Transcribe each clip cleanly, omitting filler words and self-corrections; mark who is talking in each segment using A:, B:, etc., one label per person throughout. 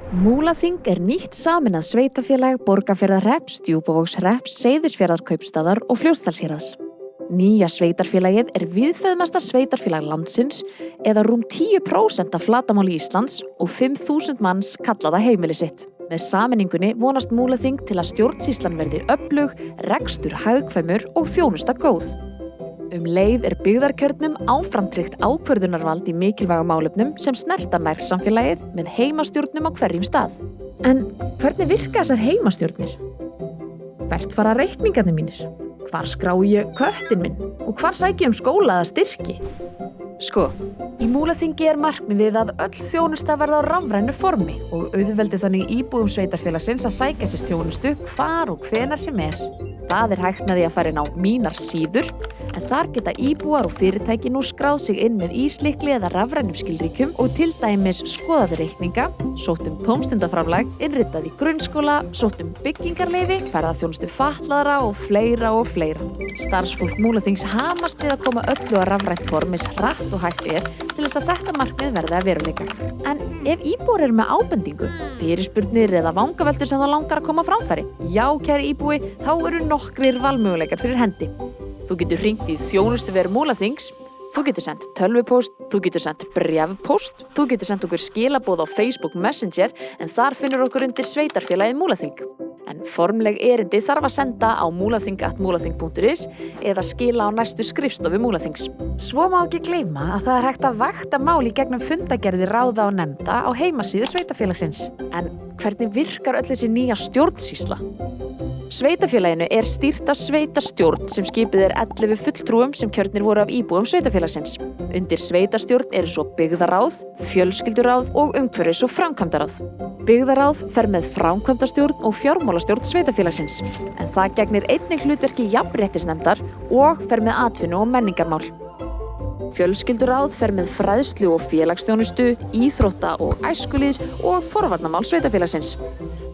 A: Múlaþing nýtt sameinað sveitarfélag Borgarfjarðarhrepps, Djúpavogshrepps, Seyðisfjarðarkaupstaðar og Fljótsdalshéraðs. Nýja sveitarfélagið víðfeðmasta sveitarfélag landsins eða rúm 10% af flatarmáli Íslands og 5.000 manns kalla það heimili sitt. Með sameiningunni vonast Múlaþing til að stjórnsýslan verði öflug, rekstur hagkvæmur og þjónusta góð. Leið byggðarkjörnum áframtryggt ákvörðunarvald í mikilvægum málefnum sem snerta nærsamfélagið með heimastjórnum á hverjum stað. En hvernig virka þessar heimastjórnir? Hvert fara reikningarnir mínir? Hvar skrái ég köttinn minn? Og hvar sæki ég skóla eða styrki? Í Múlaþingi markmiðið að öll þjónusta verða á rafrænu formi og auðveldi þannig íbúum sveitarfélagsins að sækja sér þjónustu hvar og hvenær sem Það hægt með því að fara inn á mínar síður, en þar geta íbúar og fyrirtæki nú skráð sig inn með íslykli eða rafrænum skilríkjum og til dæmis skoðað reikninga, sótt tómstundaframlag, innritað í grunnskóla, sótt byggingarleyfi, ferðaþjónustu fatlaðra og fleira og fleira. Starfsfólk Múlaþings hamast við að koma öllu á rafrænt form eins hratt og hægt til þess að þetta markmið verði að veruleika. En ef íbúar með ábendingu, fyrirspurnir eða vangaveltur sem það langar að koma á framfæri, já kæri íbúi, þá nokkrir valmöguleikar fyrir hendi. Þú getur hringt í þjónustuveru Múlaþings, þú getur sent tölvupóst, þú getur sent bréfpóst, þú getur sent okkur skilaboð á Facebook Messenger en þar finnur okkur undir sveitarfélagið Múlaþing. En formleg erindi þarf að senda á mulathing@mulathing.is eða skila á næstu skrifstofu Múlaþings. Svo má ekki gleyma að það hægt að vakta mál í gegnum fundagerðir ráða og nefnda á heimasíðu sveitarfélagsins. En hvernig virkar öll þessi nýja stjórnsýsla? Sveitarfélaginu stýrt af sveitarstjórn sem skipið 11 fulltrúum sem kjörnir voru af íbúum sveitarfélagsins. Undir sveitarstjórn svo byggðaráð, fjölskylduráð og umhverfis- og framkvæmdaráð. Byggðaráð fer með framkvæmdastjórn og fjármálastjórn sveitarfélagsins, en það gegnir einnig hlutverki jafnréttisnefndar og fer með atvinnu- og menningarmál. Fjölskylduráð fer með fræðslu- og félagsþjónustu, íþrótta- og æskulýðs- og forvarnamál sveitarfélagsins.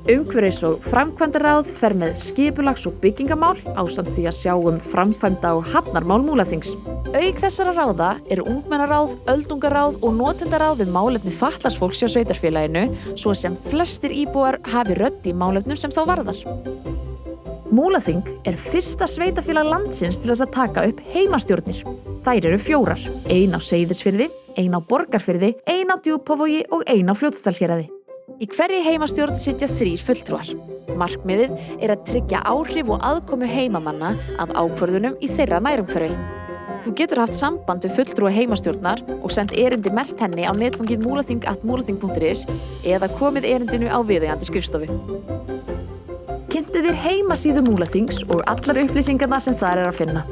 A: Umhverfis- og framkvæmdaráð fer með skipulags- og byggingamál ásamt því að sjá framkvæmda- og hafnarmál Múlaþings. Auk þessara ráða ungmennaráð, öldungaráð og notendaráð málefni fatlaðs fólks hjá sveitarfélaginu, svo sem flestir íbúar hafi rödd í málefnum sem þá varðar. Múlaþing fyrsta sveitarfélag landsins til þess að taka upp heimastjórnir. Þær 4, ein á Seyðisfirði, ein á Borgarfirði, ein á Djúpavogi og ein á Fljótsdalshéraði. Í hverri heimastjórn sitja 3 fulltrúar. Markmiðið að tryggja áhrif og aðkomu heimamanna að ákvörðunum í þeirra nærumhverfi. Þú getur haft samband við fulltrúa heimastjórnar og sent erindi merkt henni á netfangið mulathing@mulathing.is eða komið erindinu á viðeigandi skrifstofu. Kynntu þér heimasíðu Múlaþings og allar upplýsingarnar sem þar að finna.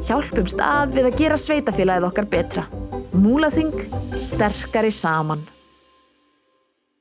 A: Hjálpumst að við að gera sveitarfélagið okkar betra. Múlaþing, sterkari saman.